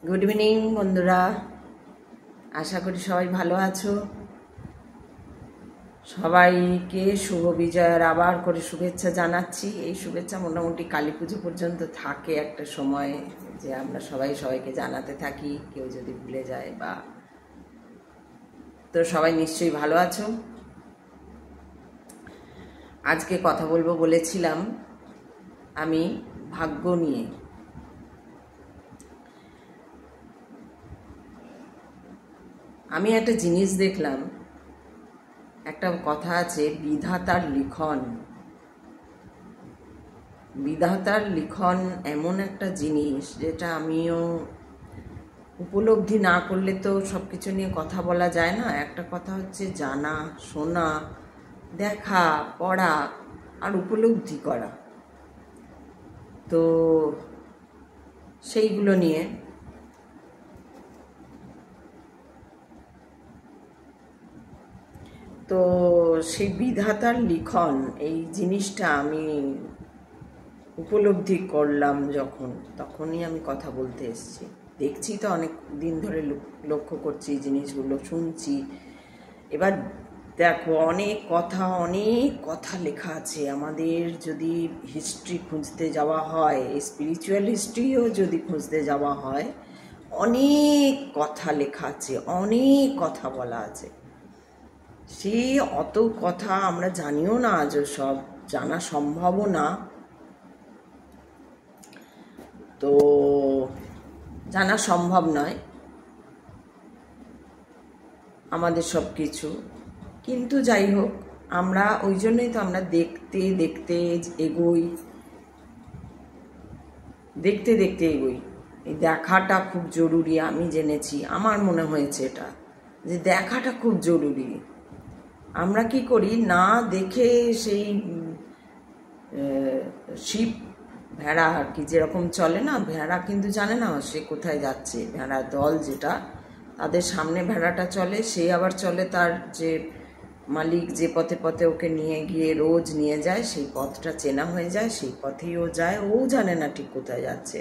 Good evening বন্ধুরা, আশা করি সবাই ভালো আছো। সবাইকে শুভ বিজয়ের আবার করে শুভেচ্ছা জানাচ্ছি। এই শুভেচ্ছা মোটামুটি কালী পুজো পর্যন্ত থাকে একটা সময়, যে আমরা সবাই সবাইকে জানাতে থাকি, কেউ যদি ভুলে যায় বা। তো সবাই নিশ্চয়ই ভালো আছো। আজকে কথা বলবো বলেছিলাম আমি ভাগ্য নিয়ে। আমি একটা জিনিস দেখলাম, একটা কথা আছে, বিধাতার লিখন। বিধাতার লিখন এমন একটা জিনিস যেটা আমিও উপলব্ধি না করলে তো সব কিছু নিয়ে কথা বলা যায় না। একটা কথা হচ্ছে জানা, শোনা, দেখা, পড়া আর উপলব্ধি করা। তো সেইগুলো নিয়ে তো সেই বিধাতার লিখন এই জিনিসটা আমি উপলব্ধি করলাম যখন, তখনই আমি কথা বলতে এসেছি। দেখছি তো অনেক দিন ধরে লক্ষ্য করছি জিনিসগুলো, শুনছি। এবার দেখো, অনেক কথা লেখা আছে। আমাদের যদি হিস্ট্রি খুঁজতে যাওয়া হয়, স্পিরিচুয়াল হিস্ট্রিও যদি খুঁজতে যাওয়া হয়, অনেক কথা লেখা আছে, অনেক কথা বলা আছে। সে অত কথা আমরা জানিও না, আজও সব জানা সম্ভবও না। তো জানা সম্ভব নয় আমাদের সব কিছু, কিন্তু যাই হোক, আমরা ওই জন্যই তো আমরা দেখতে দেখতে এগোই, দেখতে দেখতে এগোই। এই দেখাটা খুব জরুরি, আমি জেনেছি, আমার মনে হয়েছে এটা, যে দেখাটা খুব জরুরি। আমরা কি করি, না দেখে সেই শিব ভেড়া আর কি যেরকম চলে না, ভেড়া কিন্তু জানে না সে কোথায় যাচ্ছে। ভেড়া দল যেটা, তাদের সামনে ভেড়াটা চলে, সে আবার চলে তার যে মালিক যে পথে পথে ওকে নিয়ে গিয়ে রোজ নিয়ে যায়, সেই পথটা চেনা হয়ে যায়, সেই পথেই ও যায়। ও জানে না ঠিক কোথায় যাচ্ছে,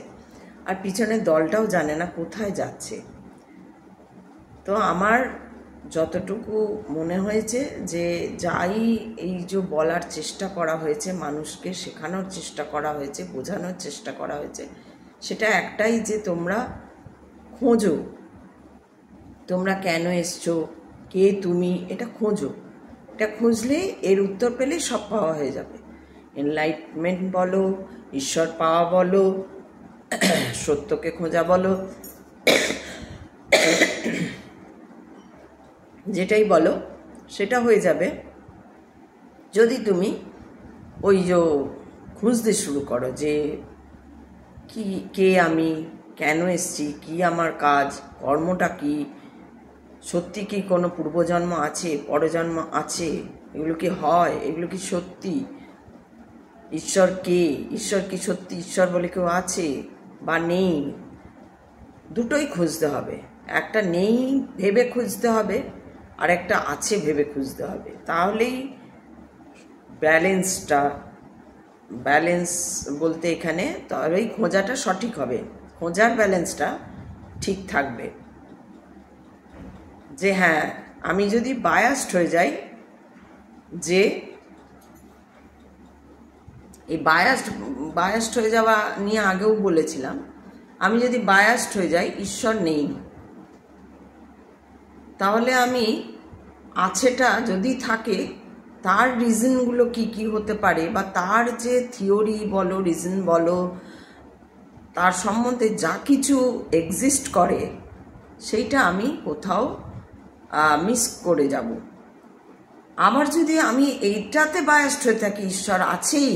আর পিছনের দলটাও জানে না কোথায় যাচ্ছে। তো আমার যতটুকু মনে হয়েছে, যে যাই এই যে বলার চেষ্টা করা হয়েছে, মানুষকে শেখানোর চেষ্টা করা হয়েছে, বোঝানোর চেষ্টা করা হয়েছে, সেটা একটাই, যে তোমরা খোঁজো, তোমরা কেন এসছো, কে তুমি, এটা খোঁজো। এটা খুঁজলে, এর উত্তর পেলে সব পাওয়া হয়ে যাবে। এনলাইটমেন্ট বলো, ঈশ্বর পাওয়া বলো, সত্যকে খোঁজা বলো, যেটাই বলো, সেটা হয়ে যাবে যদি তুমি ওই যে খুঁজতে শুরু করো, যে কি, কে আমি, কেন এসছি, কি আমার কাজ, কর্মটা কি, সত্যি কি কোনো পূর্বজন্ম আছে, পরজন্ম আছে, এগুলো কি হয়, এগুলো কি সত্যি, ঈশ্বর কে, ঈশ্বর কি সত্যি ঈশ্বর বলে কেউ আছে বা নেই, দুটোই খুঁজতে হবে। একটা নেই ভেবে খুঁজতে হবে, আর একটা আছে ভেবে খুঁজতে হবে। তাহলেই ব্যালেন্স বলতে এখানে, তাহলেই খোঁজাটা সঠিক হবে, খোঁজার ব্যালেন্সটা ঠিক থাকবে। যে হ্যাঁ, আমি যদি বায়াসড হয়ে যাই, যে এই বায়াসড হয়ে যাওয়া নিয়ে আগেও বলেছিলাম, আমি যদি বায়াসড হয়ে যাই, ঈশ্বর নেই, তাহলে আমি আছেটা যদি থাকে, তার রিজনগুলো কি কি হতে পারে, বা তার যে থিওরি বলো, রিজন বলো, তার সম্বন্ধে যা কিছু এক্সিস্ট করে, সেইটা আমি কোথাও মিস করে যাব। আবার যদি আমি এইটাতে বায়াসড হয়ে থাকি, ঈশ্বর আছেই,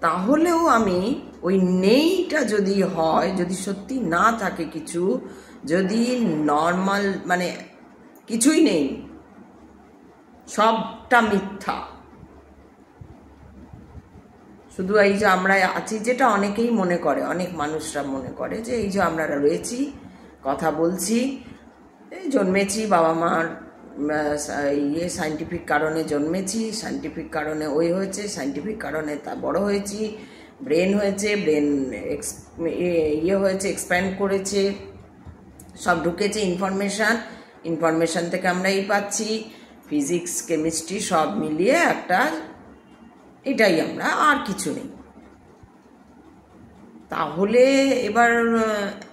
তাহলেও আমি ওই নেইটা যদি হয়, যদি সত্যি না থাকে কিছু, যদি নর্মাল মানে কিছুই নেই, সবটা মিথ্যা, শুধু এই যে আমরা আছি, যেটা অনেকেই মনে করে, অনেক মানুষরা মনে করে, যে এই যে আমরা রয়েছি, কথা বলছি, এই জন্মেছি, বাবা মার সাইন্টিফিক কারণে জন্মেছি, সাইন্টিফিক কারণে ওই হয়েছে, সাইন্টিফিক কারণে তা বড় হয়েছি, ব্রেন হয়েছে, ব্রেন ইয়ে হয়েছে, এক্সপ্যান্ড করেছে, সব ঢুকেছে ইনফরমেশান থেকে আমরা এই পাচ্ছি, ফিজিক্স কেমিস্ট্রি সব মিলিয়ে একটা, এটাই আমরা, আর কিছু নেই। তাহলে এবার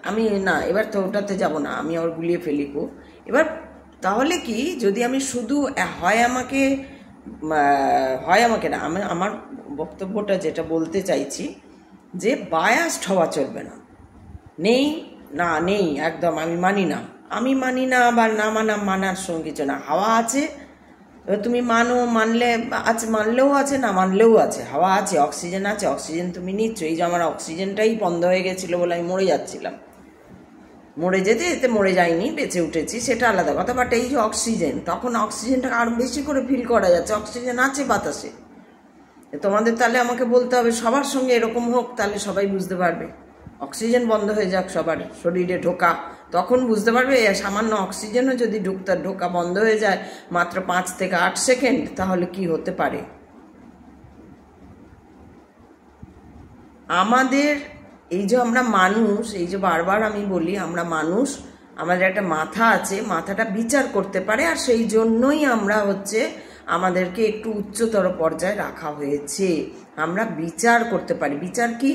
আমি না, এবার তো ওটাতে যাব না, আমি আর গুলিয়ে ফেলিব। এবার তাহলে কি, যদি আমি শুধু হয় আমাকে না, আমি আমার বক্তব্যটা যেটা বলতে চাইছি যে বায়াসড হওয়া চলবে না। নেই একদম, আমি মানি না, বা না মানার সঙ্গে কিছু না, হাওয়া আছে, তুমি মানলেও আছে, না মানলেও আছে, হাওয়া আছে, অক্সিজেন আছে, অক্সিজেন তুমি নিচ্ছ। এই যে আমার অক্সিজেনটাই বন্ধ হয়ে গেছিলো বলে আমি মরে যাচ্ছিলাম, মরে যেতে মরে যাইনি, বেঁচে উঠেছি, সেটা আলাদা কথা। বাট এই যে অক্সিজেন, তখন অক্সিজেনটাকে আরো বেশি করে ফিল করা যাচ্ছে, অক্সিজেন আছে বাতাসে। তোমাদের তাহলে আমাকে বলতে হবে সবার সঙ্গে এরকম হোক, তাহলে সবাই বুঝতে পারবে। অক্সিজেন বন্ধ হয়ে যাক সবার শরীরে ঢোকা, তখন বুঝতে পারবে। সামান্য অক্সিজেনও যদি ঢোকা বন্ধ হয়ে যায় মাত্র 5 থেকে 8 সেকেন্ড, তাহলে কি হতে পারে। আমাদের এই যে আমরা মানুষ, এই যে বারবার আমি বলি আমরা মানুষ, আমাদের একটা মাথা আছে, মাথাটা বিচার করতে পারে, আর সেই জন্যই আমরা আমাদেরকে একটু উচ্চতর পর্যায়ে রাখা হয়েছে। আমরা বিচার করতে পারি। বিচার কি,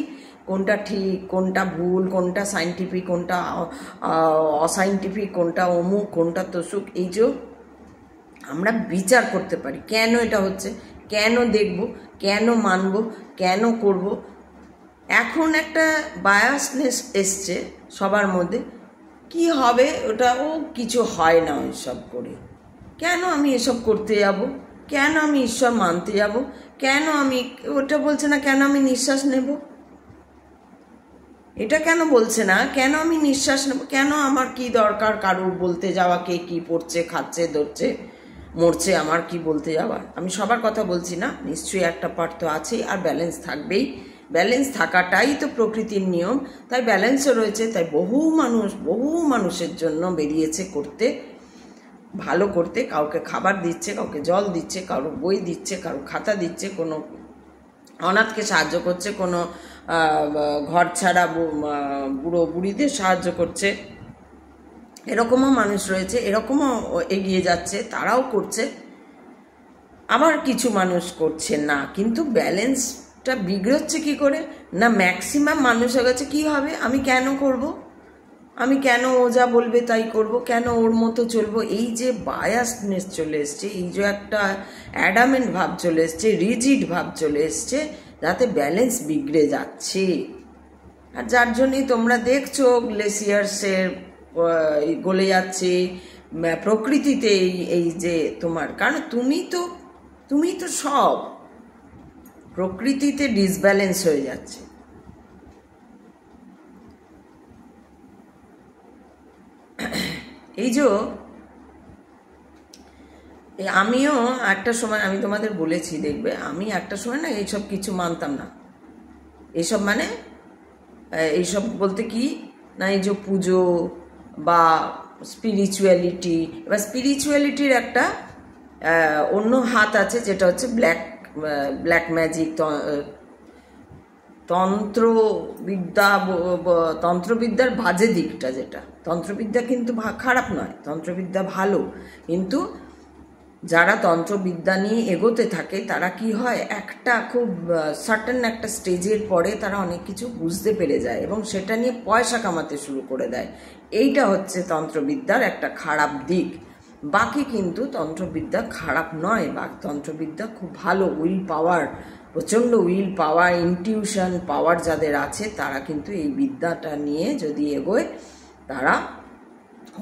কোনটা ঠিক, কোনটা ভুল, কোনটা সাইন্টিফিক, কোনটা অসাইন্টিফিক, কোনটা অমুক, কোনটা তসুক, এই যে আমরা বিচার করতে পারি। কেন এটা হচ্ছে, কেন দেখব, কেন মানব, কেন করব। এখন একটা বায়াসনেস এসছে সবার মধ্যে, কি হবে ওটা, কিছু হয় না ওইসব করে, কেন আমি এসব করতে যাব, কেন আমি ঈশ্বর মানতে যাব, কেন আমি ওটা বলছে না, কেন আমি নিঃশ্বাস নেব, এটা কেন বলছে না, কেন আমি নিঃশ্বাস নেব, কেন আমার কি দরকার কারুর বলতে যাওয়া, কে কি পড়ছে, খাচ্ছে, ধরছে, মরছে, আমার কি বলতে যাওয়া। আমি সবার কথা বলছি না, নিশ্চয়ই একটা পার্ট তো আছেই, আর ব্যালেন্স থাকবেই। ব্যালেন্স থাকাটাই তো প্রকৃতির নিয়ম, তাই ব্যালেন্সও রয়েছে। তাই বহু মানুষের জন্য বেরিয়েছে করতে, ভালো করতে, কাউকে খাবার দিচ্ছে, কাউকে জল দিচ্ছে, কারো বই দিচ্ছে, কারো খাতা দিচ্ছে, কোনো অনাথকে সাহায্য করছে, কোনো ঘর ছাড়া বুড়ো বুড়িদের সাহায্য করছে। এরকমও মানুষ রয়েছে, এরকমও এগিয়ে যাচ্ছে, তারাও করছে। আবার কিছু মানুষ করছে না, কিন্তু ব্যালেন্সটা বিগড়চ্ছে কি করে না, ম্যাক্সিমাম মানুষের কাছে কি হবে, আমি কেন করব, আমি কেন ও যা বলবে তাই করব, কেন ওর মতো চলবো, এই যে বায়াসনেস চলে এসছে, এই যে একটা অ্যাডামেন্ট ভাব চলে এসছে, রিজিড ভাব চলে এসছে, যাতে ব্যালেন্স বিগড়ে যাচ্ছে। আর যার জন্যই তোমরা দেখছো গ্লেসিয়ার্সের গলে যাচ্ছে, প্রকৃতিতে এই যে তোমার, কারণ তুমি তো সব, প্রকৃতিতে ডিসব্যালেন্স হয়ে যাচ্ছে। এই যে আমিও একটা সময়, আমি তোমাদের বলেছি দেখবে, আমি একটা সময় না এইসব কিছু মানতাম না। এইসব মানে এইসব বলতে কি না, এই যে পুজো বা স্পিরিচুয়ালিটি, এবার স্পিরিচুয়ালিটির একটা অন্য হাত আছে, যেটা হচ্ছে ব্ল্যাক ম্যাজিক, তন্ত্রবিদ্যার বাজে দিকটা, যেটা তন্ত্রবিদ্যা কিন্তু খারাপ নয়, তন্ত্রবিদ্যা ভালো, কিন্তু যারা তন্ত্রবিদ্যা নিয়ে এগোতে থাকে তারা কি হয়, একটা খুব সার্টেন একটা স্টেজের পরে তারা অনেক কিছু বুঝতে পেরে যায় এবং সেটা নিয়ে পয়সা কামাতে শুরু করে দেয়। এইটা হচ্ছে তন্ত্রবিদ্যার একটা খারাপ দিক। বাকি কিন্তু তন্ত্রবিদ্যা খারাপ নয়, বা তন্ত্রবিদ্যা খুব ভালো। উইল পাওয়ার, প্রচণ্ড উইল পাওয়ার, ইনটিউশন পাওয়ার যাদের আছে, তারা কিন্তু এই বিদ্যাটা নিয়ে যদি এগোয়, তারা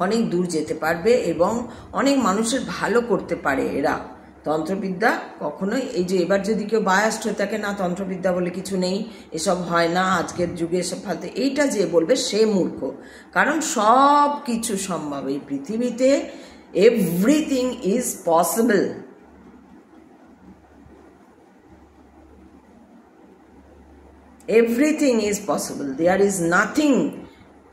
অনেক দূর যেতে পারবে এবং অনেক মানুষের ভালো করতে পারে এরা। তন্ত্রবিদ্যা কখনোই, এই যে এবার যদি কেউ বায়াসড হয়ে থাকে, না তন্ত্রবিদ্যা বলে কিছু নেই, এসব হয় না, আজকের যুগে এসব ফালতু, এইটা যে বলবে সে মূর্খ। কারণ সব কিছু সম্ভব এই পৃথিবীতে, everything is possible. Everything is possible, there is nothing,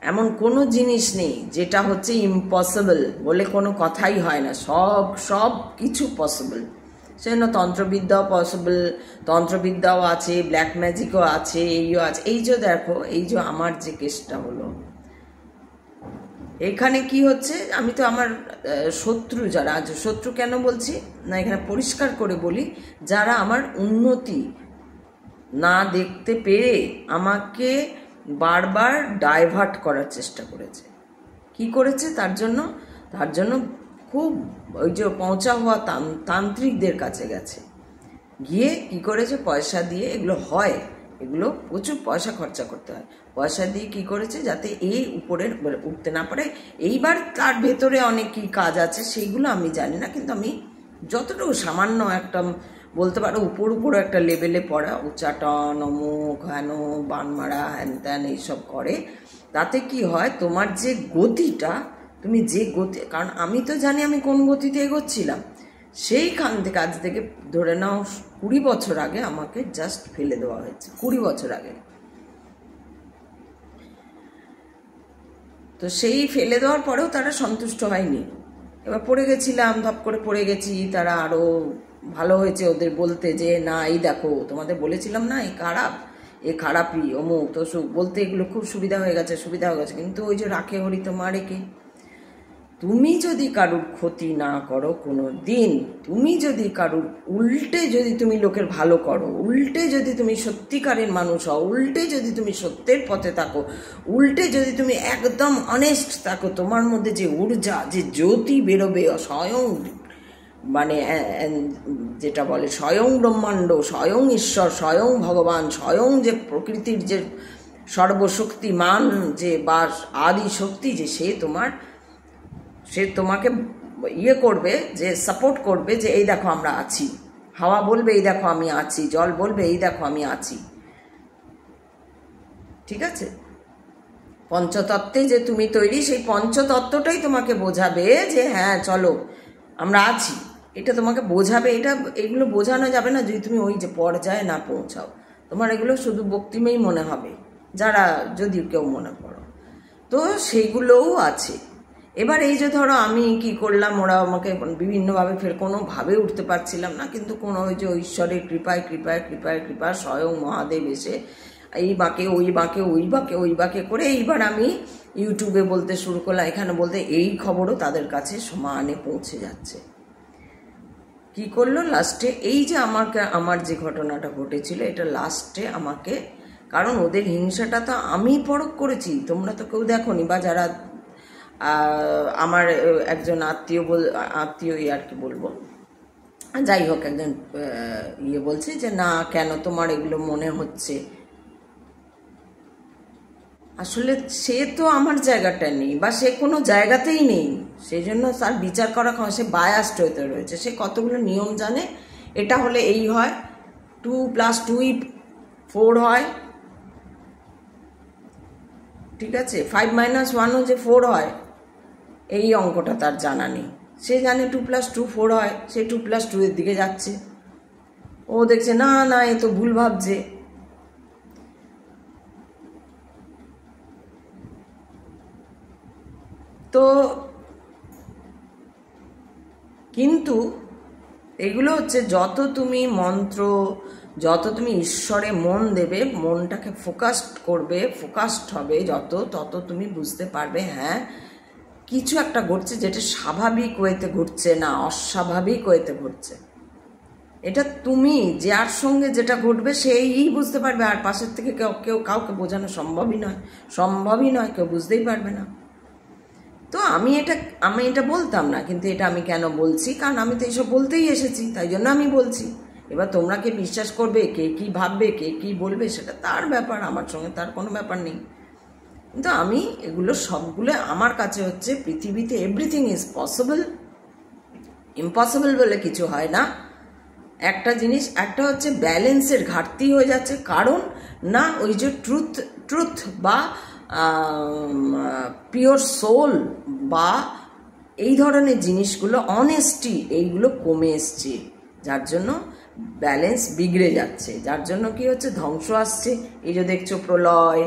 এমন কোনো জিনিস নেই যেটা হচ্ছে ইম্পসিবল বলে কোনো কথাই হয় না, সব কিছু পসিবল। সেজন্য তন্ত্রবিদ্যাও পসিবল, তন্ত্রবিদ্যাও আছে, ব্ল্যাক ম্যাজিকও আছে, এইও আছে। এই যে দেখো, এই যে আমার যে কেসটা হলো, এখানে কি হচ্ছে, আমি তো আমার শত্রু যারা, শত্রু কেন বলছি না, এখানে পরিষ্কার করে বলি, যারা আমার উন্নতি না দেখতে পেরে আমাকে বারবার ডাইভার্ট করার চেষ্টা করেছে। কি করেছে? তার জন্য খুব ওই যে পৌঁছা হওয়া তান্ত্রিকদের কাছে গেছে, গিয়ে কি করেছে, পয়সা দিয়ে, এগুলো হয়, এগুলো প্রচুর পয়সা খরচা করতে হয়, পয়সা দিয়ে কি করেছে যাতে এই উপরের উঠতে না পারে। এইবার তার ভেতরে অনেক কি কাজ আছে সেইগুলো আমি জানি না, কিন্তু আমি যতটুকু সামান্য একটা বলতে পারো উপর একটা লেভেলে পড়া, উচ্চাটন, অমুক হেন, বান মারা, হ্যান ত্যান এইসব করে। তাতে কি হয়, তোমার যে গতিটা, তুমি যে গতি, কারণ আমি তো জানি আমি কোন গতিতে এগোচ্ছিলাম, সেইখান থেকে আজ থেকে ধরে নাও 20 বছর আগে আমাকে জাস্ট ফেলে দেওয়া হয়েছে, 20 বছর আগে। তো সেই ফেলে দেওয়ার পরেও তারা সন্তুষ্ট হয়নি। এবার পড়ে গেছিলাম, ধপ করে পড়ে গেছি, তারা আরও ভালো হয়েছে ওদের বলতে যে না এই দেখো তোমাদের বলেছিলাম না এই খারাপ, এ খারাপই, অমুক তো বলতে এগুলো খুব সুবিধা হয়ে গেছে, কিন্তু ওই যে রাখে হরি তো মারে কে। তুমি যদি কারুর ক্ষতি না করো কোনো দিন, তুমি যদি কারুর উল্টে যদি তুমি লোকের ভালো করো, উল্টে যদি তুমি সত্যিকারের মানুষ হও, উল্টে যদি তুমি সত্যের পথে থাকো, উল্টে যদি তুমি একদম অনেস্ট থাকো, তোমার মধ্যে যে ঊর্জা, যে জ্যোতি বেরোবে, স্বয়ং মানে যেটা বলে স্বয়ং ব্রহ্মাণ্ড, স্বয়ং ঈশ্বর, স্বয়ং ভগবান, স্বয়ং যে প্রকৃতির যে সর্বশক্তিমান যে বা আদি শক্তি, যে সে তোমাকে ইয়ে করবে, যে সাপোর্ট করবে, যে এই দেখো আমরা আছি। হাওয়া বলবে এই দেখো আমি আছি, জল বলবে এই দেখো আমি আছি। ঠিক আছে, পঞ্চতত্ত্বে যে তুমি তৈরি, সেই পঞ্চতত্ত্বটাই তোমাকে বোঝাবে যে হ্যাঁ চলো আমরা আছি, এটা তোমাকে বোঝাবে। এগুলো বোঝানো যাবে না যদি তুমি ওই যে পর্যায়ে না পৌঁছাও। তোমার এগুলো শুধু বক্তিমেই মনে হবে, যারা যদি কেউ মনে করো, তো সেইগুলোও আছে। এবার এই যে ধরো আমি কি করলাম, ওরা আমাকে বিভিন্নভাবে ফের কোনোভাবে উঠতে পারছিলাম না, কিন্তু কোনো ওই যে ঈশ্বরের কৃপায় স্বয়ং মহাদেব এসে এই বাঁকে ওই বাঁকে করে এইবার আমি ইউটিউবে বলতে শুরু করলাম, এখানে বলতে, এই খবরও তাদের কাছে সমানে পৌঁছে যাচ্ছে। কি করলো লাস্টে, এই যে আমার যে ঘটনাটা ঘটেছিল, এটা লাস্টে আমাকে, কারণ ওদের হিংসাটা তো আমি পরখ করেছি, তোমরা তো কেউ দেখোনি, বা যারা আমার একজন আত্মীয়ই আর কি বলবো, যাই হোক, একজন বলছে যে না কেন তোমার এগুলো মনে হচ্ছে। আসলে সে তো আমার জায়গাটা নেই, বা সে কোনো জায়গাতেই নেই, সেই জন্য তার বিচার করা, সে বায়াসড হতে রয়েছে। সে কতগুলো নিয়ম জানে, এটা হলে এই হয়, 2 + 2 = 4 হয়, ঠিক আছে, 5 - 1 যে 4 হয়, এই অঙ্কটা তার জানা নেই। সে জানে 2 + 2 4 হয়, সে 2 + 2 এর দিকে যাচ্ছে। ও দেখছে না না এ তো ভুল ভাবছে। তো কিন্তু এগুলো হচ্ছে, যত তুমি মন্ত্র, যত তুমি ঈশ্বরে মন দেবে, মনটাকে ফোকাসড হবে যত, তত তুমি বুঝতে পারবে হ্যাঁ কিছু একটা ঘটছে, যেটা স্বাভাবিক ওয়েতে ঘটছে না, অস্বাভাবিক ওয়েতে ঘটছে। এটা তুমি যার সঙ্গে যেটা ঘটবে সেই বুঝতে পারবে, আর পাশের থেকে কাউকে বোঝানো সম্ভবই নয়, কেউ বুঝতেই পারবে না। তো আমি এটা বলতাম না, কিন্তু এটা আমি কেন বলছি, কারণ আমি তো এইসব বলতেই এসেছি, তাই জন্য আমি বলছি। এবার তোমরা কে বিশ্বাস করবে, কে কি ভাববে, কে কি বলবে, সেটা তার ব্যাপার, আমার সঙ্গে তার কোনো ব্যাপার নেই। কিন্তু আমি এগুলো সবগুলো আমার কাছে হচ্ছে, পৃথিবীতে এভরিথিং ইজ পসিবল, ইম্পসিবল বলে কিছু হয় না। একটা জিনিস, একটা হচ্ছে ব্যালেন্সের ঘাটতি হয়ে যাচ্ছে, কারণ না ওই যে ট্রুথ বা পিওর সোল বা এই ধরনের জিনিসগুলো, অনেস্টি, এইগুলো কমে এসছে, যার জন্য ব্যালেন্স বিগড়ে যাচ্ছে, যার জন্য কি হচ্ছে, ধ্বংস আসছে। এই যে দেখছো প্রলয়,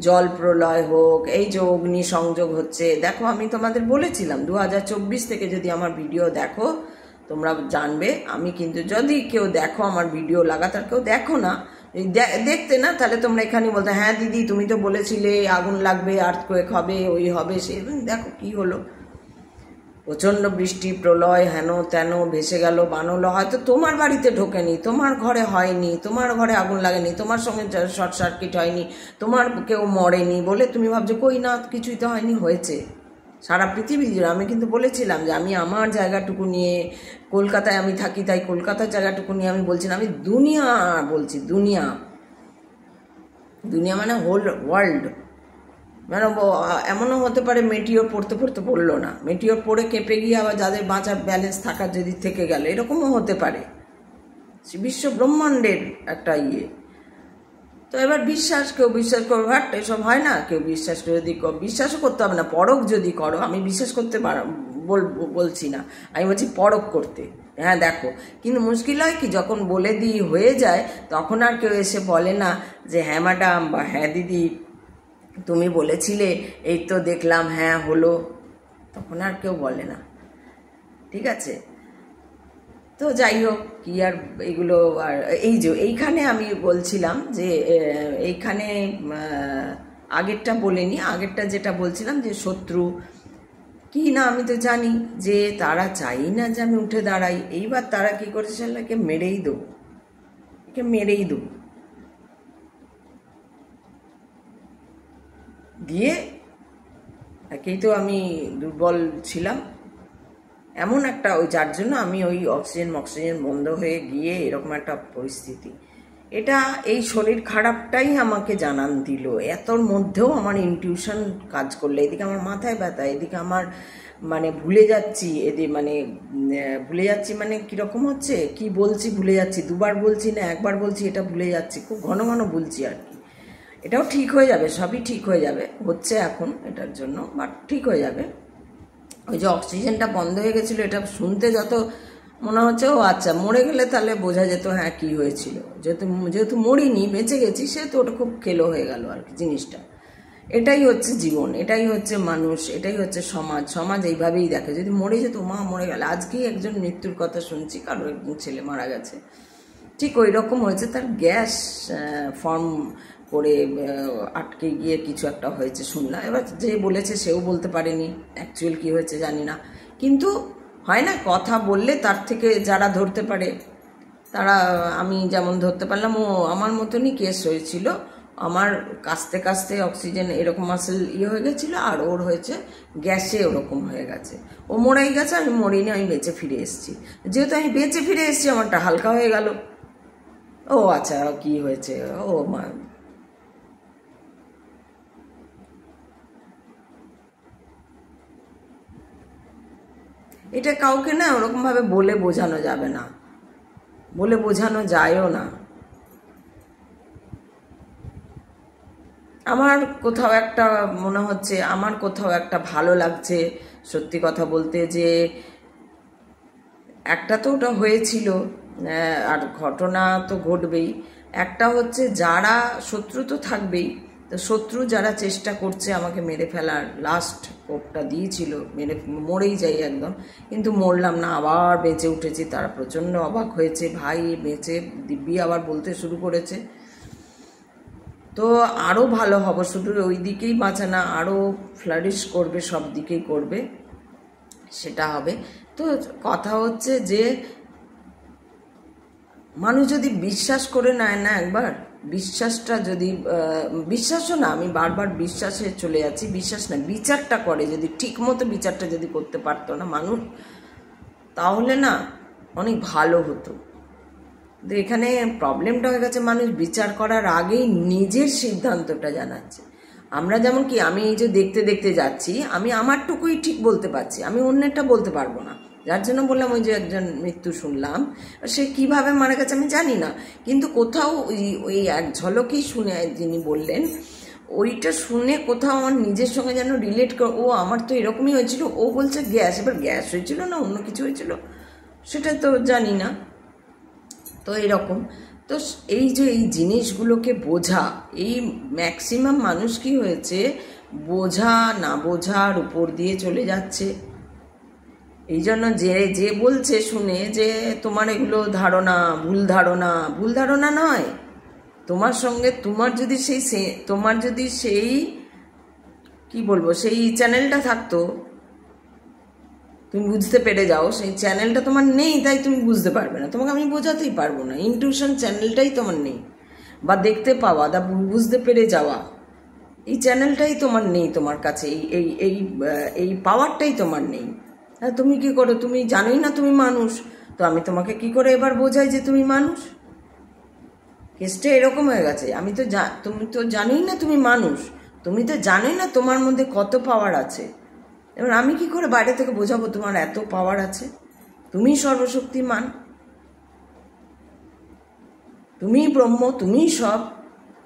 জল প্রলয় হোক, এই যে অগ্নি সংযোগ হচ্ছে, দেখো আমি তোমাদের বলেছিলাম 2024 থেকে যদি আমার ভিডিও দেখো, তোমরা জানবে। আমি কিন্তু যদি কেউ দেখো আমার ভিডিও লাগাতার কেউ দেখো না, দেখতে না, তাহলে তোমরা এখানে বলতে হ্যাঁ দিদি তুমি তো বলেছিলে আগুন লাগবে, আর্থকোয়েক হবে, ওই হবে সে, দেখো কি হলো। প্রচণ্ড বৃষ্টি, প্রলয়, হেন তেন, ভেসে গেল বানলো। হয়তো তোমার বাড়িতে ঢোকেনি, তোমার ঘরে হয়নি, তোমার ঘরে আগুন লাগেনি, তোমার সঙ্গে শর্ট সার্কিট হয়নি, তোমার কেউ মরেনি বলে তুমি ভাবছো কই না কিছুই তো হয়নি, হয়েছে সারা পৃথিবী জুড়ে। আমি কিন্তু বলেছিলাম যে আমি আমার জায়গাটুকু নিয়ে, কলকাতায় আমি থাকি তাই কলকাতার জায়গাটুকু নিয়ে আমি বলছি না, আমি দুনিয়া বলছি, দুনিয়া, দুনিয়া মানে হোল ওয়ার্ল্ড। মানে এমনও হতে পারে মেটিওর পড়তে পড়তে পড়লো না, মেটিওর পড়ে কেঁপে গিয়ে আবার যাদের বাঁচার ব্যালেন্স থাকার যদি থেকে গেল, এরকমও হতে পারে। বিশ্ব ব্রহ্মাণ্ডের একটা ইয়ে। তো এবার বিশ্বাস, কেউ বিশ্বাস করবে হাট এসব হয় না, কেউ বিশ্বাস করে, যদি বিশ্বাসও করতে হবে না, পরখ যদি করো, আমি বিশ্বাস করতে বলছি না, আমি বলছি পরখ করতে। হ্যাঁ দেখো, কিন্তু মুশকিল হয় কি যখন বলে দিই হয়ে যায়, তখন আর কেউ এসে বলে না যে হ্যাঁ ম্যাডাম বা হ্যাঁ দিদি তুমি বলেছিলে, এই তো দেখলাম হ্যাঁ হলো, তখন আর কেউ বলে না। ঠিক আছে, তো যাই হোক, কি আর এগুলো। আর এই যে এইখানে আমি বলছিলাম যে এইখানে আগেরটা বলিনি, আগেরটা যেটা বলছিলাম যে শত্রু কি না আমি তো জানি যে তারা চাই না যে আমি উঠে দাঁড়াই। এইবার তারা কি করেছে, একে মেরেই দেবো, একে মেরেই দেবো দিয়ে। একেই তো আমি দুর্বল ছিলাম এমন একটা, ওই যার জন্য আমি ওই অক্সিজেন বন্ধ হয়ে গিয়ে এরকম একটা পরিস্থিতি। এটা এই শরীর খারাপটাই আমাকে জানান দিল। এতর মধ্যেও আমার ইনটিউশন কাজ করলো, এদিকে আমার মাথায় ব্যথা, এদিকে আমার মানে ভুলে যাচ্ছি, ভুলে যাচ্ছি মানে কীরকম হচ্ছে, কি বলছি ভুলে যাচ্ছি, দুবার বলছি না একবার বলছি, এটা ভুলে যাচ্ছি, খুব ঘন ঘন বলছি আর কি। এটাও ঠিক হয়ে যাবে, সবই ঠিক হয়ে যাবে, হচ্ছে এখন এটার জন্য, বাট ঠিক হয়ে যাবে। ওই যে অক্সিজেনটা বন্ধ হয়ে গেছিলো, এটা শুনতে যত মনে হচ্ছে ও আচ্ছা মরে গেলে তাহলে বোঝা যেত হ্যাঁ কী হয়েছিল, যেহেতু মরিনি, বেঁচে গেছি, সেহেতু ওটা খুব খেলো হয়ে গেল আর কি জিনিসটা। এটাই হচ্ছে জীবন, এটাই হচ্ছে মানুষ, এটাই হচ্ছে সমাজ। সমাজ এইভাবেই দেখে, যদি মরে যেত মা মরে গেল। আজকেই একজন মৃত্যুর কথা শুনছি, কারো একজন ছেলে মারা গেছে, ঠিক ওই রকম হয়েছে, তার গ্যাস ফর্ম করে আটকে গিয়ে কিছু একটা হয়েছে শুনলাম। এবার যে বলেছে সেও বলতে পারেনি অ্যাকচুয়াল কী হয়েছে জানি না, কিন্তু হয় না কথা বললে তার থেকে যারা ধরতে পারে তারা, আমি যেমন ধরতে পারলাম, ও আমার মতনই কেস হয়েছিল। আমার কাস্তে কাস্তে অক্সিজেন এরকম মাসেল হয়ে গেছিলো, আর ওর হয়েছে গ্যাসে ওরকম হয়ে গেছে। ও মরেই গেছে, আমি মরিনি, আমি বেঁচে ফিরে এসেছি। যেহেতু আমি বেঁচে ফিরে এসেছি, আমারটা হালকা হয়ে গেল। ও আচ্ছা কি হয়েছে, ও মা, এটা কাউকে না ওরকমভাবে বলে বোঝানো যাবে না, বলে বোঝানো যায়ও না। আমার কোথাও একটা মনে হচ্ছে, আমার কোথাও একটা ভালো লাগছে সত্যি কথা বলতে, যে একটা তো ওটা হয়েছিল, আর ঘটনা তো ঘটবেই। একটা হচ্ছে যারা শত্রু তো থাকবেই, তো শত্রু যারা চেষ্টা করছে আমাকে মেরে ফেলার, লাস্ট কোপটা দিয়েছিল, মরেই যাই একদম, কিন্তু মরলাম না, আবার বেঁচে উঠেছি। তারা প্রচণ্ড অবাক হয়েছে, ভাই বেঁচে দিব্যি আবার বলতে শুরু করেছে। তো আরও ভালো হব, শুধু ওই দিকেই বাঁচা না, আরও ফ্লারিশ করবে, সব দিকেই করবে, সেটা হবে। তো কথা হচ্ছে যে মানুষ যদি বিশ্বাস করে নেয় না একবার, বিশ্বাসটা যদি, বিশ্বাসও না, আমি বারবার বিশ্বাসে চলে যাচ্ছি, বিশ্বাস না, বিচারটা করে, যদি ঠিক মতো বিচারটা যদি করতে পারতো না মানুষ, তাহলে না অনেক ভালো হতো। এখানে প্রবলেমটা হয়ে গেছে, মানুষ বিচার করার আগেই নিজের সিদ্ধান্তটা জানাচ্ছে। আমরা যেমন কি, আমি এই যে দেখতে দেখতে যাচ্ছি, আমি আমারটুকুই ঠিক বলতে পারছি, আমি অন্যেরটা বলতে পারবো না। যার জন্য বললাম ওই যে একজন মৃত্যু শুনলাম, সে কিভাবে মারা গেছে আমি জানি না, কিন্তু কোথাও ওই এক ঝলকেই শুনে যিনি বললেন, ওইটা শুনে কোথাও আমার নিজের সঙ্গে যেন রিলেট কর, ও আমার তো এরকমই হয়েছিল। ও বলছে গ্যাস, এবার গ্যাস হয়েছিল না অন্য কিছু হয়েছিল সেটা তো জানি না। তো এরকম, তো এই যে এই জিনিসগুলোকে বোঝা, এই ম্যাক্সিমাম মানুষ কি হয়েছে, বোঝা না বোঝার উপর দিয়ে চলে যাচ্ছে। এই জন্য যে যে বলছে শুনে যে তোমার এগুলো ধারণা, ভুল ধারণা নয়। তোমার সঙ্গে তোমার যদি সেই কি বলবো সেই চ্যানেলটা থাকতো, তুমি বুঝতে পেরে যাও সেই চ্যানেলটা তোমার নেই, তাই তুমি বুঝতে পারবে না। তোমাকে আমি বোঝাতেই পারবো না। ইনটিউশন চ্যানেলটাই তোমার নেই, বা দেখতে পাওয়া বা বুঝতে পেরে যাওয়া এই চ্যানেলটাই তোমার নেই, তোমার কাছে এই এই এই পাওয়ারটাই তোমার নেই। তুমি কি করো? তুমি জানোই না তুমি মানুষ, তো আমি তোমাকে কি করে এবার বোঝাই যে তুমি মানুষ? কেসটা এরকম হয়ে গেছে। তুমি তো জানোই না তুমি মানুষ, তুমি তো জানোই না তোমার মধ্যে কত পাওয়ার আছে। এবার আমি কি করে বাইরে থেকে বোঝাবো তোমার এত পাওয়ার আছে? তুমি সর্বশক্তিমান, তুমি ব্রহ্ম, তুমি সব।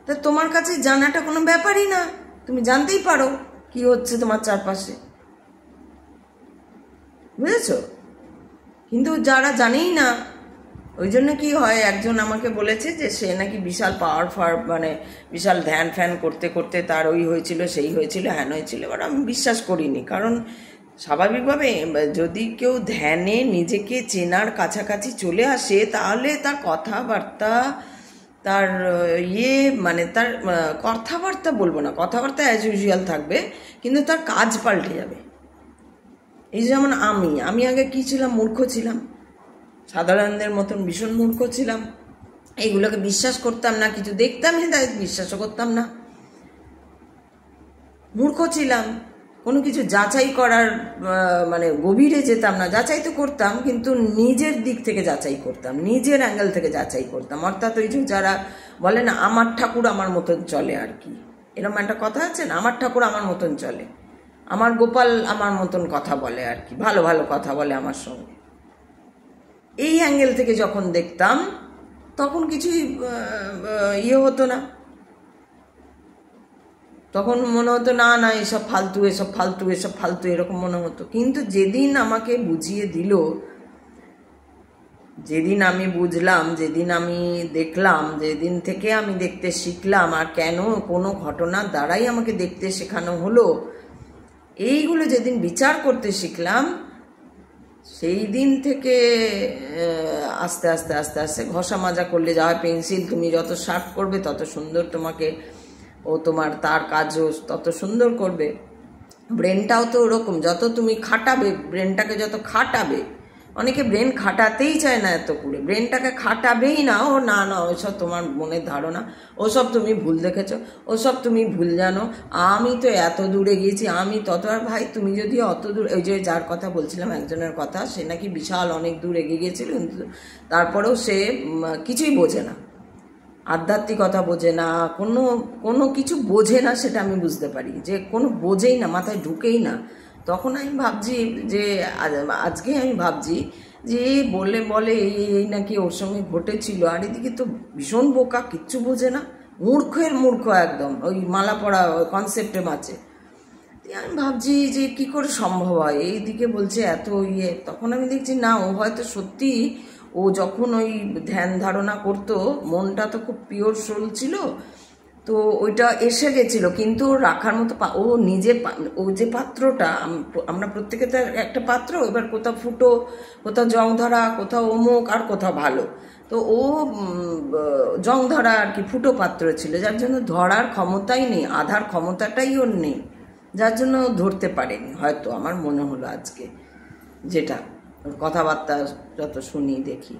তা তোমার কাছে জানাটা কোনো ব্যাপারই না, তুমি জানতেই পারো কি হচ্ছে তোমার চারপাশে, বুঝেছ? কিন্তু যারা জানেই না, ওই জন্য কি হয়, একজন আমাকে বলেছে যে সে নাকি বিশাল পাওয়ার মানে বিশাল ধ্যান ফ্যান করতে করতে তার ওই হয়েছিল, সেই হয়েছিল, হ্যান হয়েছিল। এবার আমি বিশ্বাস করিনি, কারণ স্বাভাবিকভাবে যদি কেউ ধ্যানে নিজেকে চেনার কাছাকাছি চলে আসে, তাহলে তার কথাবার্তা, তার মানে তার কথাবার্তা বলবো না, কথাবার্তা অ্যাজ ইউজুয়াল থাকবে, কিন্তু তার কাজ পাল্টে যাবে। এই যেমন আমি আগে কি ছিলাম? মূর্খ ছিলাম, সাধারণদের মতন ভীষণ মূর্খ ছিলাম। এইগুলোকে বিশ্বাস করতাম না, কিছু দেখতামই তাই বিশ্বাসও করতাম না। মূর্খ ছিলাম, কোনো কিছু যাচাই করার মানে গভীরে যেতাম না। যাচাই তো করতাম, কিন্তু নিজের দিক থেকে যাচাই করতাম, নিজের অ্যাঙ্গেল থেকে যাচাই করতাম। অর্থাৎ ওই যে যারা বলে না আমার ঠাকুর আমার মতন চলে, আর কি এরকম একটা কথা আছে না, আমার ঠাকুর আমার মতন চলে, আমার গোপাল আমার মতন কথা বলে, আর কি ভালো ভালো কথা বলে আমার সঙ্গে। এই অ্যাঙ্গেল থেকে যখন দেখতাম তখন কিছুই হতো না, তখন মনে হতো না না এসব ফালতু, এসব ফালতু, এসব ফালতু, এরকম মনে হতো। কিন্তু যেদিন আমাকে বুঝিয়ে দিল, যেদিন আমি বুঝলাম, যেদিন আমি দেখলাম, যেদিন থেকে আমি দেখতে শিখলাম, আর কেন কোনো ঘটনার দ্বারাই আমাকে দেখতে শেখানো হলো, এইগুলো যেদিন বিচার করতে শিখলাম, সেই দিন থেকে আস্তে আস্তে আস্তে আস্তে ঘষা মাজা করলে যা হয়, পেন্সিল তুমি যত শার্প করবে তত সুন্দর তোমাকে তোমার তার কাজও তত সুন্দর করবে। ব্রেনটাও তো ওরকম, যত তুমি খাটাবে ব্রেনটাকে, যত খাটাবে, অনেকে ব্রেন খাটাতেই চায় না এত করে, ব্রেনটাকে খাটাবেই না। না না ওইসব তোমার মনের ধারণা, ওসব তুমি ভুল দেখেছ, ওসব তুমি ভুল জানো, আমি তো এত দূরে গিয়েছি, আমি তত। আর ভাই তুমি যদি অত দূর, ওই যে যার কথা বলছিলাম একজনের কথা, সে নাকি বিশাল অনেক দূর এগিয়ে গিয়েছিল, কিন্তু তারপরেও সে কিছুই বোঝে না, আধ্যাত্মিকতা বোঝে না, কোনো কিছু বোঝে না, সেটা আমি বুঝতে পারি, যে কোনো বোঝেই না, মাথায় ঢুকেই না। তখন আমি ভাবছি যে আজকে আমি ভাবছি যে বলে এই নাকি ওর সঙ্গে ঘটেছিল, আর এদিকে তো ভীষণ বোকা, কিচ্ছু বোঝে না, মূর্খের মূর্খ একদম, ওই মালা পড়া কনসেপ্টে মাঝে। আমি ভাবছি যে কি করে সম্ভব হয়, এইদিকে বলছে এত তখন আমি দেখছি না, ও হয়তো সত্যি, ও যখন ওই ধ্যান ধারণা করতো, মনটা তো খুব পিওর সোল ছিল, তো ওইটা এসে গেছিল, কিন্তু রাখার মতো ও নিজে, ও যে পাত্রটা, আমরা প্রত্যেকে তো একটা পাত্র, এবার কোথাও ফুটো, কোথাও জং ধরা, কোথাও অমুক, আর কোথাও ভালো, তো ও জং ধরা আর কি, ফুটো পাত্র ছিল, যার জন্য ধরার ক্ষমতাই নেই, আধার ক্ষমতাটাই ওর নেই, যার জন্য ধরতে পারেনি হয়তো, আমার মনে হলো আজকে, যেটা কথাবার্তা যত শুনি দেখি,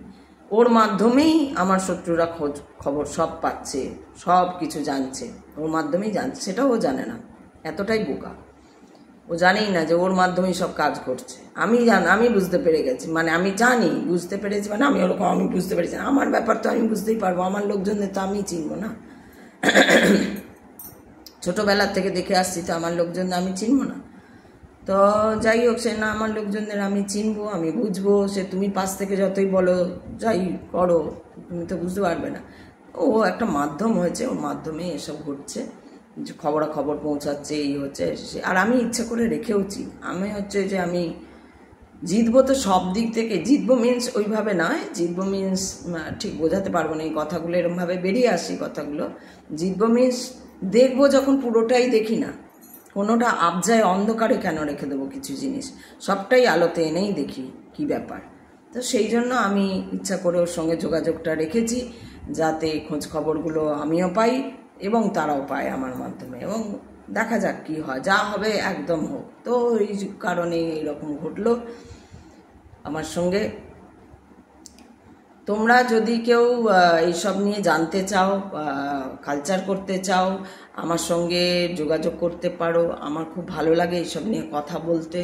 ওর মাধ্যমেই আমার শত্রুরা খবর সব পাচ্ছে, সব কিছু জানছে, ওর মাধ্যমেই জানছে, সেটাও ও জানে না, এতটাই বোকা, ও জানেই না যে ওর মাধ্যমেই সব কাজ করছে। আমি বুঝতে পেরে গেছি, মানে আমি জানি, বুঝতে পেরেছি, মানে আমি ওরকম, আমি বুঝতে পেরেছি, আমার ব্যাপার তো আমি বুঝতেই পারবো, আমার লোকজনদের তো আমি চিনবো না, ছোটোবেলার থেকে দেখে আসছি, তো আমার লোকজন আমি চিনবো না। তো যাই হোক, সে না আমার লোকজনদের আমি চিনবো, আমি বুঝবো, সে তুমি পাশ থেকে যতই বলো যাই করো, তুমি তো বুঝতে পারবে না। ও একটা মাধ্যম হয়েছে, ওর মাধ্যমে এসব ঘটছে, যে খবরাখবর পৌঁছাচ্ছে, এই হচ্ছে। আর আমি ইচ্ছে করে রেখেওছি, আমি হচ্ছে যে আমি জিতবো তো সব দিক থেকে, জিতবো মিন্স ওইভাবে নয়, জিতবো মিন্স ঠিক বোঝাতে পারবো না, এই কথাগুলো এরমভাবে বেরিয়ে আসি কথাগুলো। জিতবো মিন্স দেখবো যখন পুরোটাই দেখি না, কোনোটা আবজায় অন্ধকারে কেন রেখে দেবো কিছু জিনিস, সবটাই আলোতে এনেই দেখি কি ব্যাপার। তো সেই জন্য আমি ইচ্ছা করে ওর সঙ্গে যোগাযোগটা রেখেছি, যাতে খোঁজ খবরগুলো আমিও পাই এবং তারাও পায় আমার মাধ্যমে, এবং দেখা যাক কি হয়, যা হবে একদম হোক। তো এই কারণে এরকম ঘটলো আমার সঙ্গে। তোমরা যদি কেউ এইসব নিয়ে জানতে চাও, কালচার করতে চাও, আমার সঙ্গে যোগাযোগ করতে পারো। আমার খুব ভালো লাগে এইসব নিয়ে কথা বলতে,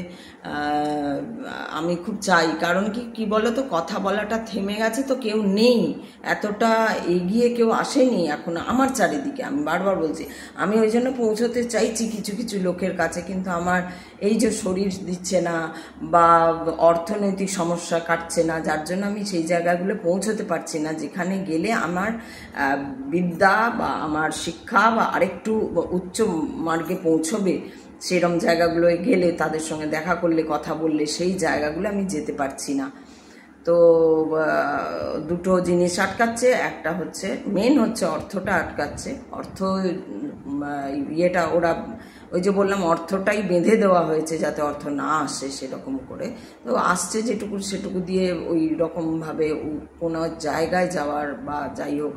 আমি খুব চাই। কারণ কি বলো তো, কথা বলাটা থেমে গেছে, তো কেউ নেই, এতটা এগিয়ে কেউ আসেনি এখন আমার চারিদিকে। আমি বারবার বলছি, আমি ওই জন্য পৌঁছতে চাইছি কিছু কিছু লোকের কাছে, কিন্তু আমার এই যে শরীর দিচ্ছে না বা অর্থনৈতিক সমস্যা কাটছে না, যার জন্য আমি সেই জায়গাগুলো পৌঁছতে পারছি না, যেখানে গেলে আমার বিদ্যা বা আমার শিক্ষা বা আরেকটু উচ্চ মার্গে পৌঁছবে। সেরম জায়গাগুলোয় গেলে, তাদের সঙ্গে দেখা করলে, কথা বললে, সেই জায়গাগুলো আমি যেতে পারছি না। তো দুটো জিনিস আটকাচ্ছে, একটা হচ্ছে মেন হচ্ছে অর্থটা আটকাচ্ছে। অর্থ ইয়েটা ওরা, ওই যে বললাম অর্থটাই বেঁধে দেওয়া হয়েছে যাতে অর্থ না আসে সেরকম করে। তো আসছে যেটুকু সেটুকু দিয়ে ওই রকমভাবে কোনো জায়গায় যাওয়ার বা যাই হোক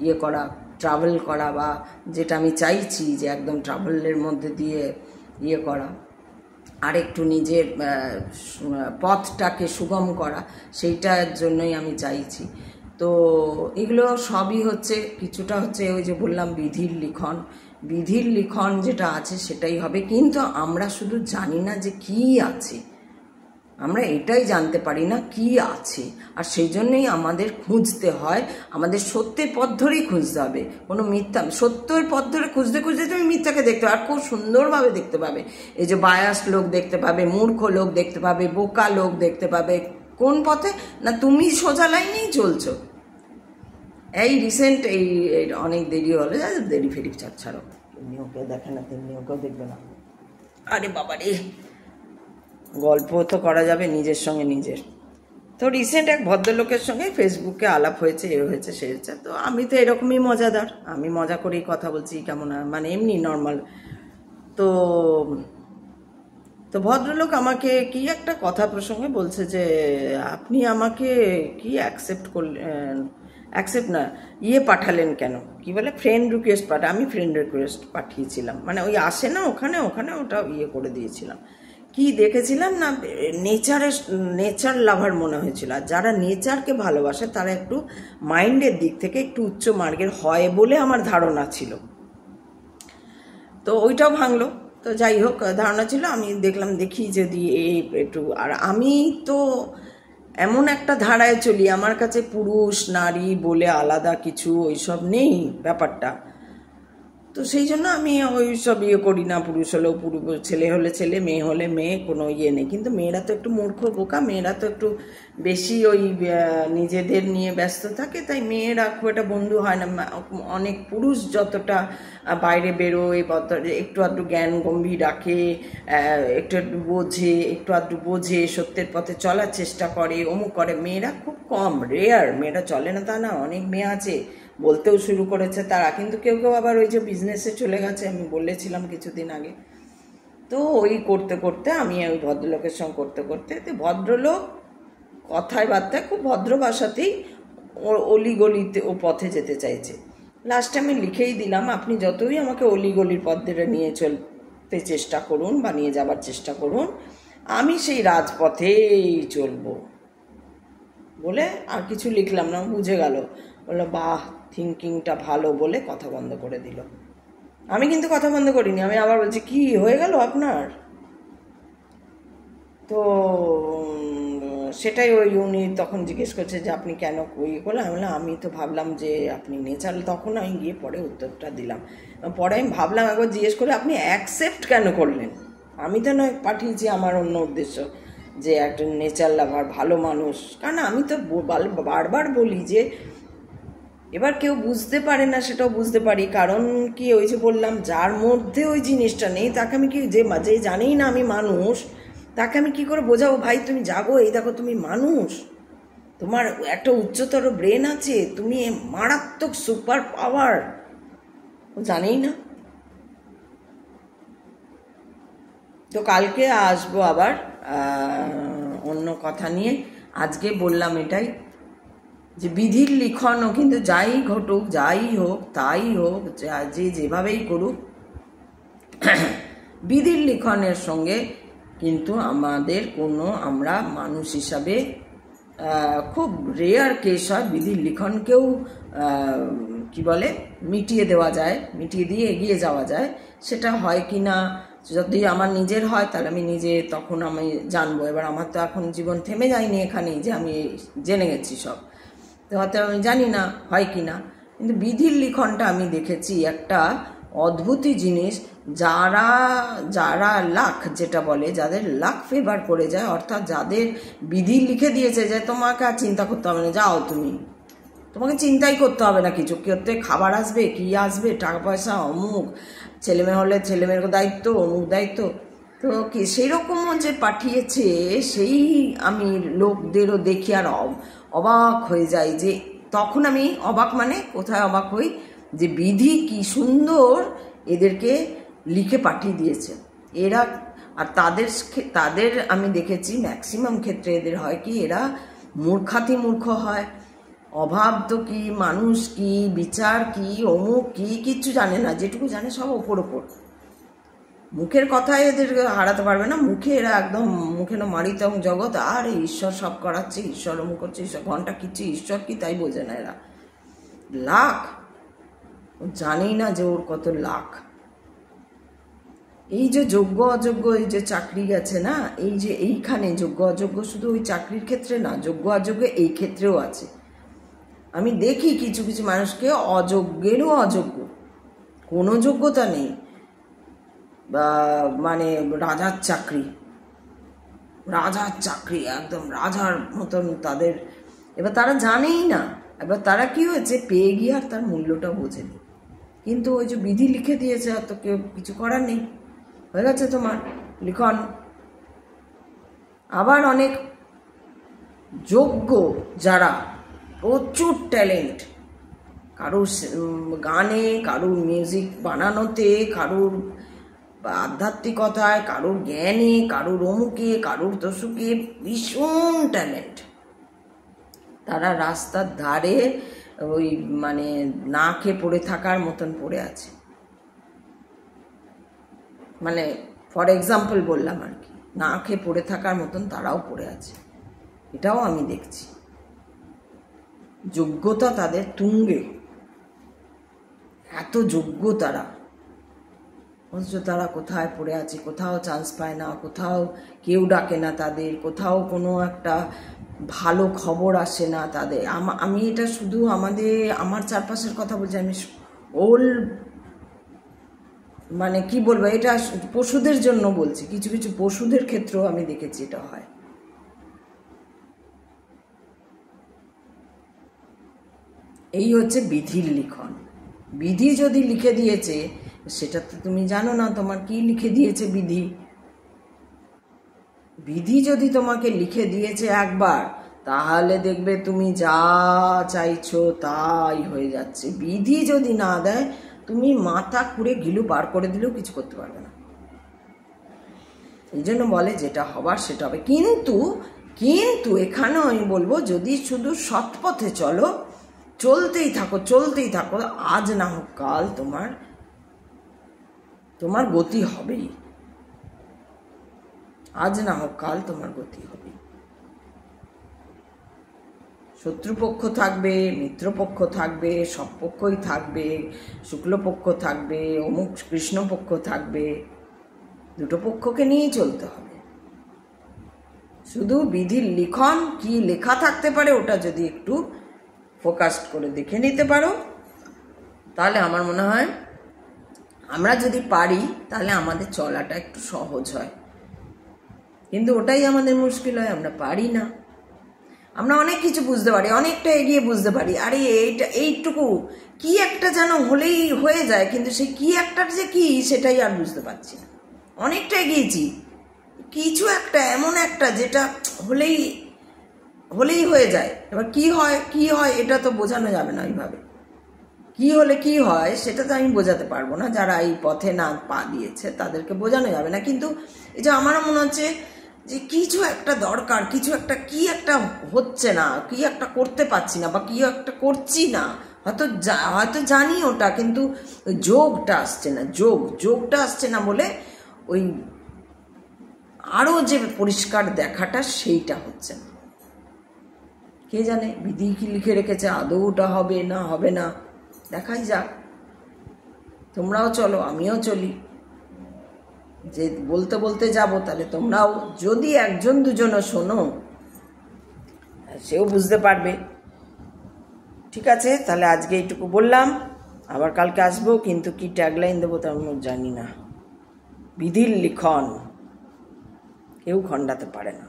ইয়ে করা, ট্রাভেল করা, বা যেটা আমি চাইছি যে একদম ট্রাভেলের মধ্যে দিয়ে ইয়ে করা, আর একটু নিজের পথটাকে সুগম করা, সেইটার জন্যই আমি চাইছি। তো এগুলো সবই হচ্ছে, কিছুটা হচ্ছে ওই যে বললাম বিধির লিখন যেটা আছে সেটাই হবে। কিন্তু আমরা শুধু জানি না যে কি আছে, আমরা এটাই জানতে পারি না কি আছে, আর সেই জন্যই আমাদের খুঁজতে হয়, আমাদের সত্যের পথ ধরেই খুঁজতে হবে। কোনো মিথ্যা, সত্যের পথ ধরে খুঁজতে খুঁজতে তুমি মিথ্যাকে দেখতে পাবে, আর খুব সুন্দরভাবে দেখতে পাবে। এই যে বায়াস লোক দেখতে পাবে, মূর্খ লোক দেখতে পাবে, বোকা লোক দেখতে পাবে। কোন পথে না, তুমি সোজা লাইনেই চলছো। এই রিসেন্ট এই অনেক দেরি হলে, দেরি ফেরি ছাড়ো, তেমনি ওকেও দেখে না, তেমনি ওকেও দেখবে না। আরে বাবা রে, গল্প তো করা যাবে নিজের সঙ্গে নিজের। তো রিসেন্ট এক ভদ্রলোকের সঙ্গে ফেসবুকে আলাপ হয়েছে, এ হয়েছে সে হয়েছে। তো আমি তো এরকমই মজাদার, আমি মজা করেই কথা বলছি, কেমন মানে এমনি নর্মাল। তো তো ভদ্রলোক আমাকে কি একটা কথা প্রসঙ্গে বলছে যে আপনি আমাকে কি অ্যাকসেপ্ট না ইয়ে পাঠালেন কেন, কি বলে ফ্রেন্ড রিকোয়েস্ট আমি ফ্রেন্ড রিকোয়েস্ট পাঠিয়েছিলাম, মানে ওই আসে না ওখানে ওটা ইয়ে করে দিয়েছিলাম। কি দেখেছিলাম না, নেচার লাভার মনে হয়েছিল। আর যারা নেচারকে ভালোবাসে তারা একটু মাইন্ডের দিক থেকে একটু উচ্চ মার্গের হয় বলে আমার ধারণা ছিল। তো ওইটাও ভাঙলো। তো যাই হোক, ধারণা ছিল, আমি দেখি যদি এই একটু। আর আমি তো এমন একটা ধারায় চলি, আমার কাছে পুরুষ নারী বলে আলাদা কিছু ওইসব নেই ব্যাপারটা। তো সেই জন্য আমি ওই সব ইয়ে করি না, পুরুষ হলেও পুরুষ, ছেলে হলে ছেলে, মেয়ে হলে মেয়ে, কোনো ইয়ে নেই। কিন্তু মেয়েরা তো একটু মূর্খ বোকা, মেয়েরা তো একটু বেশি ওই নিজেদের নিয়ে ব্যস্ত থাকে, তাই মেয়েরা খুব একটা বন্ধু হয় না। অনেক পুরুষ যতটা বাইরে বেরোয়, একটু আধটু জ্ঞান গম্ভীর রাখে, একটু আধটু বোঝে, সত্যের পথে চলার চেষ্টা করে, অমুক করে, মেয়েরা খুব কম, রেয়ার। মেয়েরা চলে না তা না, অনেক মেয়ে আছে, বলতেও শুরু করেছে তারা। কিন্তু কেউ কেউ আবার ওই যে বিজনেসে চলে গেছে, আমি বলেছিলাম কিছুদিন আগে। তো ওই করতে করতে আমি ওই ভদ্রলোকের সঙ্গে করতে করতে, ভদ্রলোক কথায় বার্তায় খুব ভদ্র ভাষাতেই অলিগলিতে ও পথে যেতে চাইছে। লাস্টে আমি লিখেই দিলাম, আপনি যতই আমাকে অলিগলির পথ ধরে নিয়ে চলতে চেষ্টা করুন বা নিয়ে যাবার চেষ্টা করুন, আমি সেই রাজপথেই চলবো বলে আর কিছু লিখলাম না। বুঝে গেল, বললো বাহ, থিঙ্কিংটা ভালো, বলে কথা বন্ধ করে দিল। আমি কিন্তু কথা বন্ধ করিনি, আমি আবার বলছি কি হয়ে গেল আপনার। তো সেটাই ওই উনি তখন জিজ্ঞেস করছে যে আপনি কেন ইয়ে করলেন। আমি বললাম আমি তো ভাবলাম যে আপনি নেচার, তখন আমি গিয়ে পরে উত্তরটা দিলাম। পরে আমি ভাবলাম একবার জিজ্ঞেস করে আপনি অ্যাকসেপ্ট কেন করলেন। আমি তো নয় পাঠিয়েছি আমার অন্য উদ্দেশ্য, যে একটা নেচার লাভার ভালো মানুষ। কারণ আমি তো বারবার বলি যে এবার কেউ বুঝতে পারে না, সেটাও বুঝতে পারি। কারণ কি, ওই যে বললাম, যার মধ্যে ওই জিনিসটা নেই তাকে আমি কি, যে জানেই না আমি মানুষ, তাকে আমি কি করে বোঝাবো ভাই তুমি জাগো, এই দেখো তুমি মানুষ, তোমার একটা উচ্চতর ব্রেন আছে, তুমি মারাত্মক সুপার পাওয়ার, ও জানেই না। তো কালকে আসবো আবার অন্য কথা নিয়ে। আজকে বললাম এটাই যে বিধির লিখনও কিন্তু যাই ঘটুক, যাই হোক, তাই হোক, যে যেভাবেই করুক, বিধির লিখনের সঙ্গে কিন্তু আমাদের কোনো, আমরা মানুষ হিসাবে খুব রেয়ার কেস হয় বিধির লিখনকেও কি বলে মিটিয়ে দেওয়া যায়, মিটিয়ে দিয়ে এগিয়ে যাওয়া যায়। সেটা হয় কি না, যদি আমার নিজের হয় তাহলে আমি নিজে তখন আমি জানবো। এবার আমার তো এখন জীবন থেমে যায়নি এখানেই যে আমি জেনে গেছি সব, তো হয়তো আমি জানি না হয় কি না। কিন্তু বিধির লিখনটা আমি দেখেছি একটা অদ্ভুতই জিনিস। যারা যারা লাক যেটা বলে, যাদের লাক ফেভার করে যায়, অর্থাৎ যাদের বিধি লিখে দিয়েছে যে তোমাকে আর চিন্তা করতে হবে না, যাও তুমি, তোমাকে চিন্তাই করতে হবে না কিছু, করতে খাবার আসবে, কি আসবে, টাকা পয়সা, অমুক, ছেলেমেয়ে হলে ছেলেমেয়ের দায়িত্ব, অমুক দায়িত্ব, তো কি সেই রকমও যে পাঠিয়েছে, সেই আমি লোকদেরও দেখি আর অবাক হয়ে যাই। যে তখন আমি অবাক, মানে কোথায় অবাক হই, যে বিধি কি সুন্দর এদেরকে লিখে পাঠিয়ে দিয়েছে এরা। আর তাদের আমি দেখেছি ম্যাক্সিমাম ক্ষেত্রে এদের হয় কি, এরা মূর্খাতি মূর্খ হয়। অভাব তো কি, মানুষ কি, বিচার কি, অমুক কি, কিচ্ছু জানে না। যেটুকু জানে সব ওপর মুখের কথায় এদের হারাতে পারবে না। মুখে এরা একদম মুখে না মারিতম জগৎ, আর ঈশ্বর সব করাচ্ছে, ঈশ্বর অমুক করছে, ঈশ্বর ঘন্টা কিচ্ছে, ঈশ্বর কি তাই বোঝে না এরা। লাখ জানেই না যে ওর কত লাখ। এই যে যোগ্য অযোগ্য, এই যে চাকরি গেছে না, এই যে এইখানে যোগ্য অযোগ্য শুধু ওই চাকরির ক্ষেত্রে না, যোগ্য অযোগ্য এই ক্ষেত্রেও আছে। আমি দেখি কিছু কিছু মানুষকে অযোগ্যেরও অযোগ্য, কোনো যোগ্যতা নেই, মানে রাজার চাকরি একদম রাজার মতন তাদের। এবার তারা জানেই না, এবার তারা কি হয়েছে, পেয়ে গিয়ে আর তার মূল্যটা বোঝেনি। কিন্তু ওই যে বিধি লিখে দিয়েছে, আর তো কেউ কিছু করার নেই, হয়ে গেছে তোমার লিখন। আবার অনেক যোগ্য যারা, প্রচুর ট্যালেন্ট, কারুর গানে, কারুর মিউজিক বানানোতে, কারুর আধ্যাত্মিকতায়, কারুর জ্ঞানে, কারুর অমুকে, কারুর তসুকে, ভীষণ ট্যালেন্ট। তারা রাস্তার ধারে ওই মানে না খেয়ে পড়ে থাকার মতন পড়ে আছে। মানে ফর এক্সাম্পল বললাম আর কি, না খেয়ে পড়ে থাকার মতন তারাও পড়ে আছে। এটাও আমি দেখছি। যোগ্যতা তাদের তুঙ্গে, এত যোগ্য তারা, অথচ তারা কোথায় পড়ে আছে, কোথাও চান্স পায় না, কোথাও কেউ ডাকে না তাদের, কোথাও কোনো একটা ভালো খবর আসে না তাদের। আমি এটা শুধু আমার চারপাশের কথা বলছি, আমি মানে কি বলবো, এটা পশুদের জন্য বলছি, কিছু কিছু পশুদের ক্ষেত্রেও আমি দেখেছি এটা হয়। এই হচ্ছে বিধির লিখন। বিধি যদি লিখে দিয়েছে, সেটা তো তুমি জানো না তোমার কি লিখে দিয়েছে বিধি। বিধি যদি তোমাকে লিখে দিয়েছে একবার, তাহলে দেখবে তুমি যা চাইছো তাই হয়ে যাচ্ছে। বিধি যদি না দেয়, তুমি মাথা খুঁড়ে গিলু বার করে দিলেও কিছু করতে পারবে না। এই জন্য বলে যেটা হবার সেটা হবে। কিন্তু কিন্তু এখানেও আমি বলবো, যদি শুধু সৎ পথে চলো, চলতেই থাকো, আজ না হোক কাল তোমার গতি হবেই। আজ না হোক কাল তোমার গতি হবে। শত্রুপক্ষ থাকবে, মিত্রপক্ষ থাকবে, সব পক্ষই থাকবে, শুক্লপক্ষ থাকবে, অমুক কৃষ্ণপক্ষ থাকবে, দুটো পক্ষকে নিয়েই চলতে হবে। শুধু বিধির লিখন কি লেখা থাকতে পারে, ওটা যদি একটু ফোকাস করে দেখে নিতে পারো, তাহলে আমার মনে হয় আমরা যদি পারি, তাহলে আমাদের চলাটা একটু সহজ হয়। কিন্তু ওটাই আমাদের মুশকিল হয়, আমরা পারি না। আমরা অনেক কিছু বুঝতে পারি, অনেকটা এগিয়ে বুঝতে পারি, আরে এইটুকু কি একটা যেন হলেই হয়ে যায়, কিন্তু সেই কি একটার যে কি সেটাই আর বুঝতে পারছি না। অনেকটা এগিয়েছি, কিছু একটা এমন একটা যেটা হলেই হয়ে যায়। এবার কি হয় এটা তো বোঝানো যাবে না ওইভাবে। কি হলে কি হয় সেটা তো আমি বোঝাতে পারবো না, যারা এই পথে না পা দিয়েছে তাদেরকে বোঝানো যাবে না। কিন্তু এই যে আমারও মনে হচ্ছে যে কিছু একটা দরকার, কিছু একটা কি একটা হচ্ছে না, কি একটা করতে পারছি না, বা কি একটা করছি না, হয়তো জানি ওটা, কিন্তু ওই যোগটা আসছে না, যোগটা আসছে না বলে ওই আরও যে পরিষ্কার দেখাটা সেইটা হচ্ছে না। কে জানে বিধি কি লিখে রেখেছে, আদৌ ওটা হবে না হবে না, দেখাই যাক। তোমরাও চলো, আমিও চলি, যে বলতে বলতে যাবো, তাহলে তোমরাও যদি একজন দুজনও শোনো সেও বুঝতে পারবে। ঠিক আছে, তাহলে আজকে এইটুকু বললাম, আবার কালকে আসবো, কিন্তু কি ট্যাগলাইন দেবো তা আমি জানি না। বিধির লিখন কেউ খণ্ডাতে পারে না।